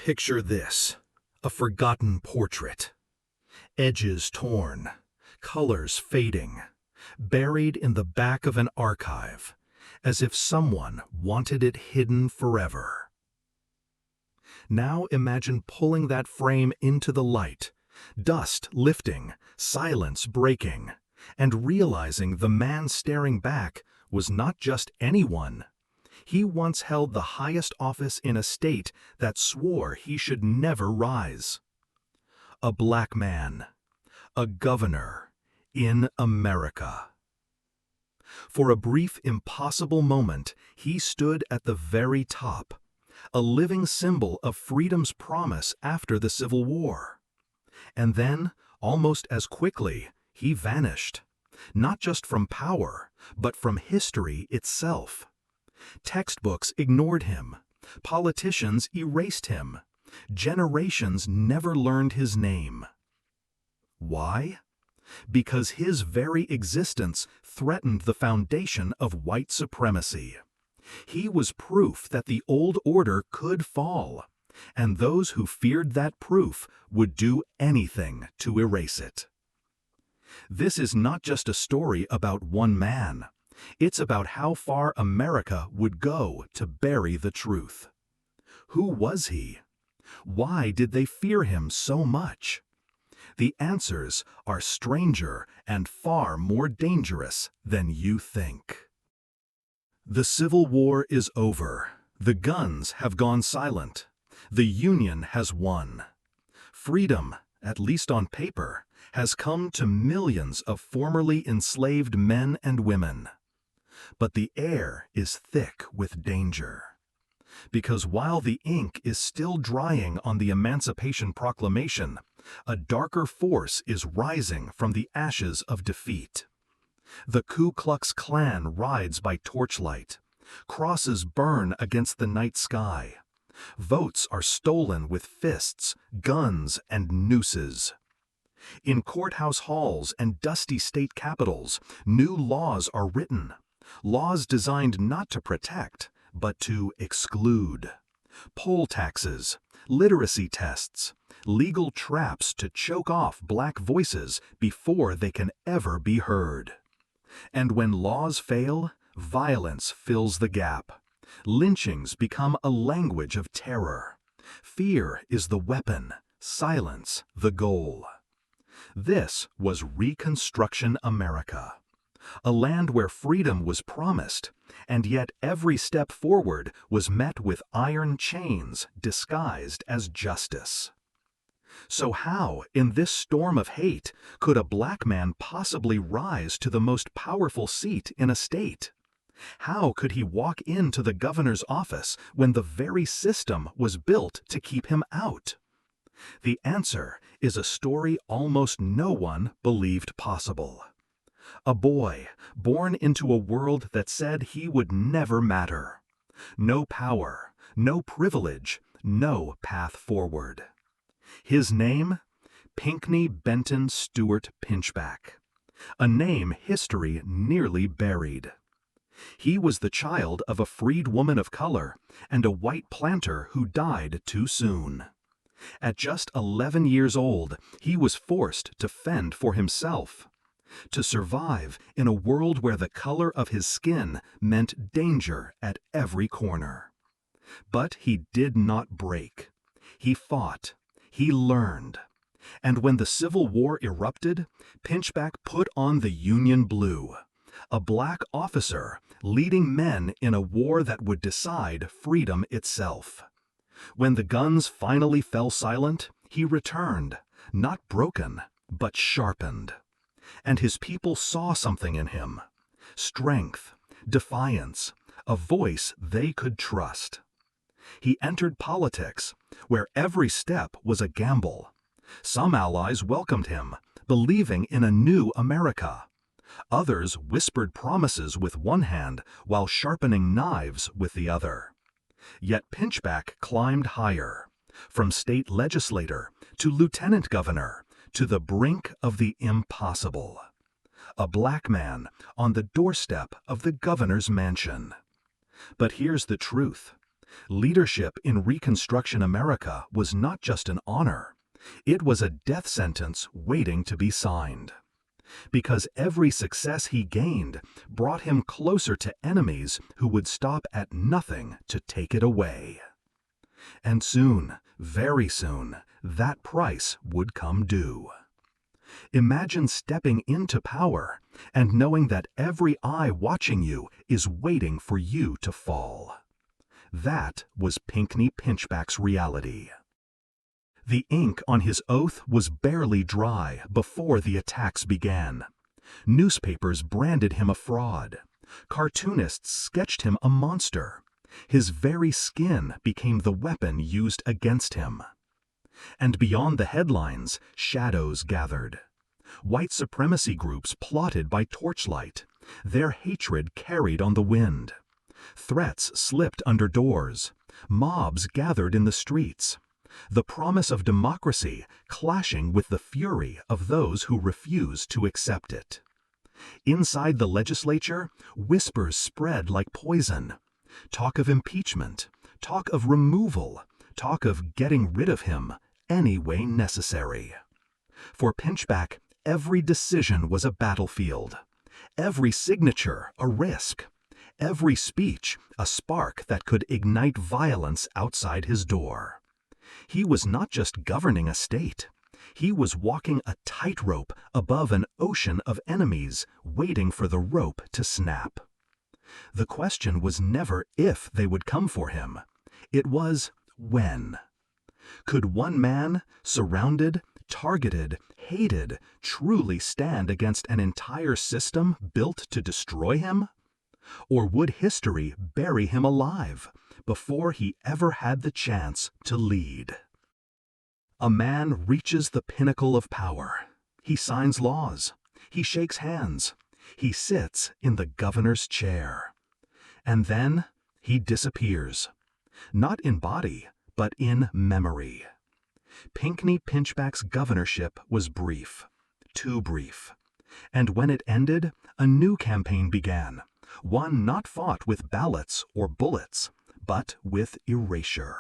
Picture this, a forgotten portrait. Edges torn, colors fading, buried in the back of an archive, as if someone wanted it hidden forever. Now imagine pulling that frame into the light, dust lifting, silence breaking, and realizing the man staring back was not just anyone. He once held the highest office in a state that swore he should never rise. A black man, a governor, in America. For a brief, impossible moment, he stood at the very top, a living symbol of freedom's promise after the Civil War. And then, almost as quickly, he vanished, not just from power, but from history itself. Textbooks ignored him, politicians erased him, generations never learned his name. Why? Because his very existence threatened the foundation of white supremacy. He was proof that the old order could fall, and those who feared that proof would do anything to erase it. This is not just a story about one man. It's about how far America would go to bury the truth. Who was he? Why did they fear him so much? The answers are stranger and far more dangerous than you think. The Civil War is over. The guns have gone silent. The Union has won. Freedom, at least on paper, has come to millions of formerly enslaved men and women. But the air is thick with danger. Because while the ink is still drying on the Emancipation Proclamation, a darker force is rising from the ashes of defeat. The Ku Klux Klan rides by torchlight. Crosses burn against the night sky. Votes are stolen with fists, guns, and nooses. In courthouse halls and dusty state capitals, new laws are written. Laws designed not to protect, but to exclude. Poll taxes, literacy tests, legal traps to choke off black voices before they can ever be heard. And when laws fail, violence fills the gap. Lynchings become a language of terror. Fear is the weapon, silence the goal. This was Reconstruction America. A land where freedom was promised, and yet every step forward was met with iron chains disguised as justice. So how, in this storm of hate, could a black man possibly rise to the most powerful seat in a state? How could he walk into the governor's office when the very system was built to keep him out? The answer is a story almost no one believed possible. A boy born into a world that said he would never matter. No power, no privilege, no path forward. His name? Pinckney Benton Stewart Pinchback. A name history nearly buried. He was the child of a freed woman of color and a white planter who died too soon. At just 11 years old, he was forced to fend for himself. To survive in a world where the color of his skin meant danger at every corner. But he did not break. He fought. He learned. And when the Civil War erupted, Pinchback put on the Union blue. A black officer leading men in a war that would decide freedom itself. When the guns finally fell silent, he returned, not broken, but sharpened. And his people saw something in him. Strength, defiance, a voice they could trust. He entered politics, where every step was a gamble. Some allies welcomed him, believing in a new America. Others whispered promises with one hand while sharpening knives with the other. Yet Pinchback climbed higher, from state legislator to lieutenant governor, to the brink of the impossible. A black man on the doorstep of the governor's mansion. But here's the truth. Leadership in Reconstruction America was not just an honor, it was a death sentence waiting to be signed. Because every success he gained brought him closer to enemies who would stop at nothing to take it away. And soon, very soon, that price would come due. Imagine stepping into power and knowing that every eye watching you is waiting for you to fall. That was Pinckney Pinchback's reality. The ink on his oath was barely dry before the attacks began. Newspapers branded him a fraud. Cartoonists sketched him a monster. His very skin became the weapon used against him. And beyond the headlines, shadows gathered. White supremacy groups plotted by torchlight, their hatred carried on the wind. Threats slipped under doors. Mobs gathered in the streets. The promise of democracy clashing with the fury of those who refused to accept it. Inside the legislature, whispers spread like poison. Talk of impeachment, talk of removal, talk of getting rid of him any way necessary. For Pinchback, every decision was a battlefield. Every signature a risk. Every speech a spark that could ignite violence outside his door. He was not just governing a state. He was walking a tightrope above an ocean of enemies waiting for the rope to snap. The question was never if they would come for him. It was when. Could one man, surrounded, targeted, hated, truly stand against an entire system built to destroy him? Or would history bury him alive before he ever had the chance to lead? A man reaches the pinnacle of power. He signs laws. He shakes hands. He sits in the governor's chair. And then he disappears. Not in body, but in memory. Pinckney Pinchback's governorship was brief. Too brief. And when it ended, a new campaign began. One not fought with ballots or bullets, but with erasure.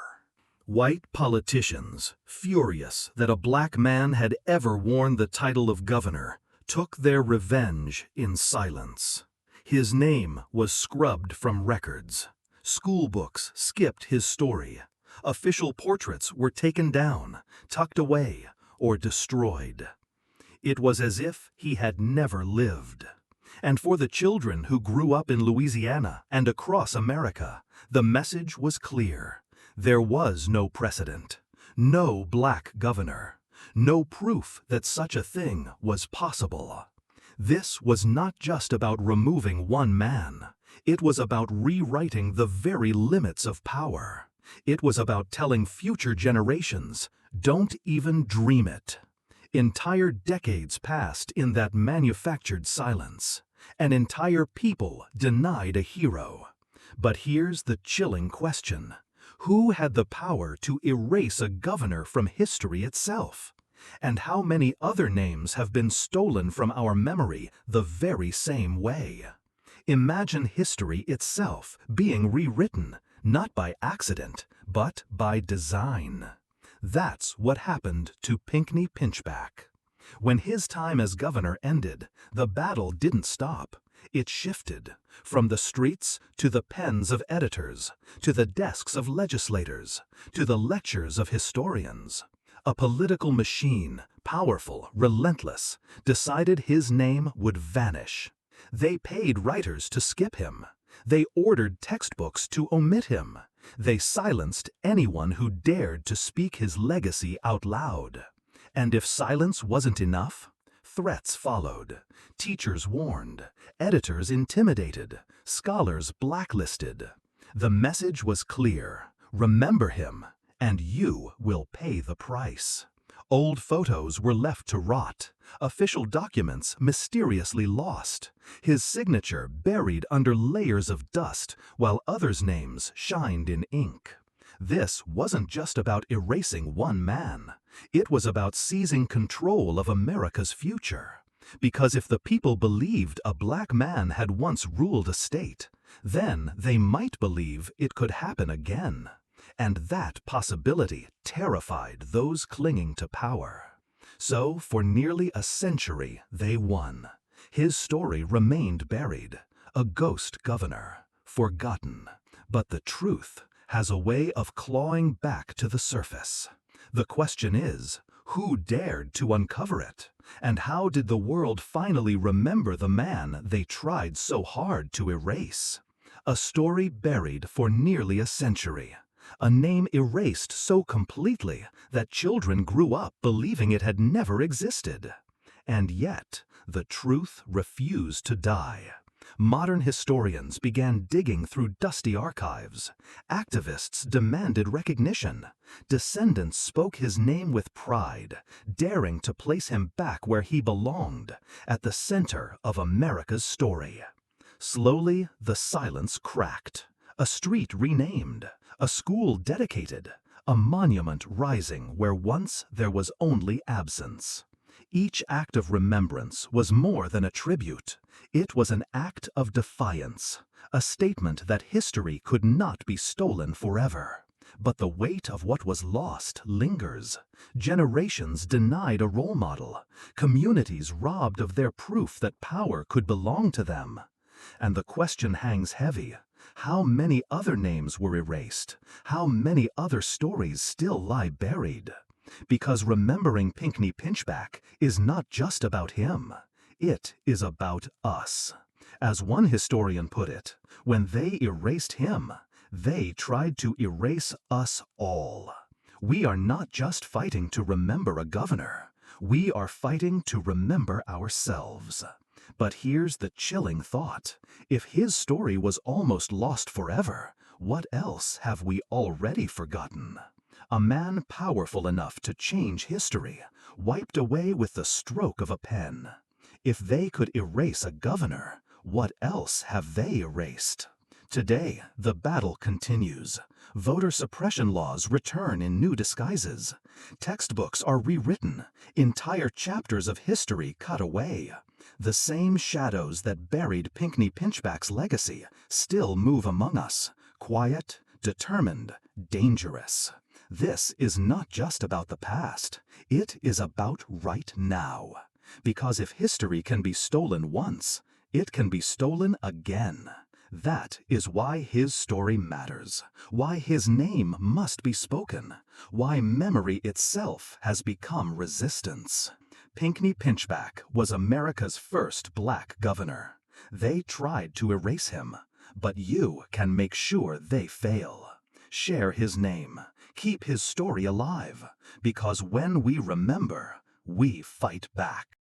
White politicians, furious that a black man had ever worn the title of governor, took their revenge in silence. His name was scrubbed from records. School books skipped his story. Official portraits were taken down, tucked away, or destroyed. It was as if he had never lived. And for the children who grew up in Louisiana and across America, the message was clear. There was no precedent, no black governor, no proof that such a thing was possible. This was not just about removing one man. It was about rewriting the very limits of power. It was about telling future generations, don't even dream it. Entire decades passed in that manufactured silence. An entire people denied a hero. But here's the chilling question. Who had the power to erase a governor from history itself? And how many other names have been stolen from our memory the very same way? Imagine history itself being rewritten, not by accident, but by design. That's what happened to Pinckney Pinchback. When his time as governor ended, the battle didn't stop. It shifted from the streets to the pens of editors, to the desks of legislators, to the lectures of historians. A political machine, powerful, relentless, decided his name would vanish. They paid writers to skip him. They ordered textbooks to omit him. They silenced anyone who dared to speak his legacy out loud. And if silence wasn't enough, threats followed. Teachers warned, editors intimidated, scholars blacklisted. The message was clear. Remember him, and you will pay the price. Old photos were left to rot, official documents mysteriously lost, his signature buried under layers of dust while others' names shined in ink. This wasn't just about erasing one man. It was about seizing control of America's future. Because if the people believed a black man had once ruled a state, Then they might believe it could happen again, and that possibility terrified those clinging to power. So, for nearly a century, they won. His story remained buried, a ghost governor, forgotten. But the truth has a way of clawing back to the surface. The question is, who dared to uncover it? And how did the world finally remember the man they tried so hard to erase? A story buried for nearly a century. A name erased so completely that children grew up believing it had never existed. And yet, the truth refused to die. Modern historians began digging through dusty archives. Activists demanded recognition. Descendants spoke his name with pride, daring to place him back where he belonged, at the center of America's story. Slowly, the silence cracked. A street renamed, a school dedicated, a monument rising where once there was only absence. Each act of remembrance was more than a tribute. It was an act of defiance, a statement that history could not be stolen forever. But the weight of what was lost lingers. Generations denied a role model, communities robbed of their proof that power could belong to them. And the question hangs heavy. How many other names were erased? How many other stories still lie buried? Because remembering Pinckney Pinchback is not just about him. It is about us. As one historian put it, when they erased him, they tried to erase us all. We are not just fighting to remember a governor. We are fighting to remember ourselves. But here's the chilling thought. If his story was almost lost forever, what else have we already forgotten? A man powerful enough to change history, wiped away with the stroke of a pen. If they could erase a governor, what else have they erased? Today, the battle continues. Voter suppression laws return in new disguises. Textbooks are rewritten, entire chapters of history cut away. The same shadows that buried Pinckney Pinchback's legacy still move among us, quiet, determined, dangerous. This is not just about the past, it is about right now. Because if history can be stolen once, it can be stolen again. That is why his story matters, why his name must be spoken, why memory itself has become resistance. Pinckney Pinchback was America's first black governor. They tried to erase him, but you can make sure they fail. Share his name, keep his story alive, because when we remember, we fight back.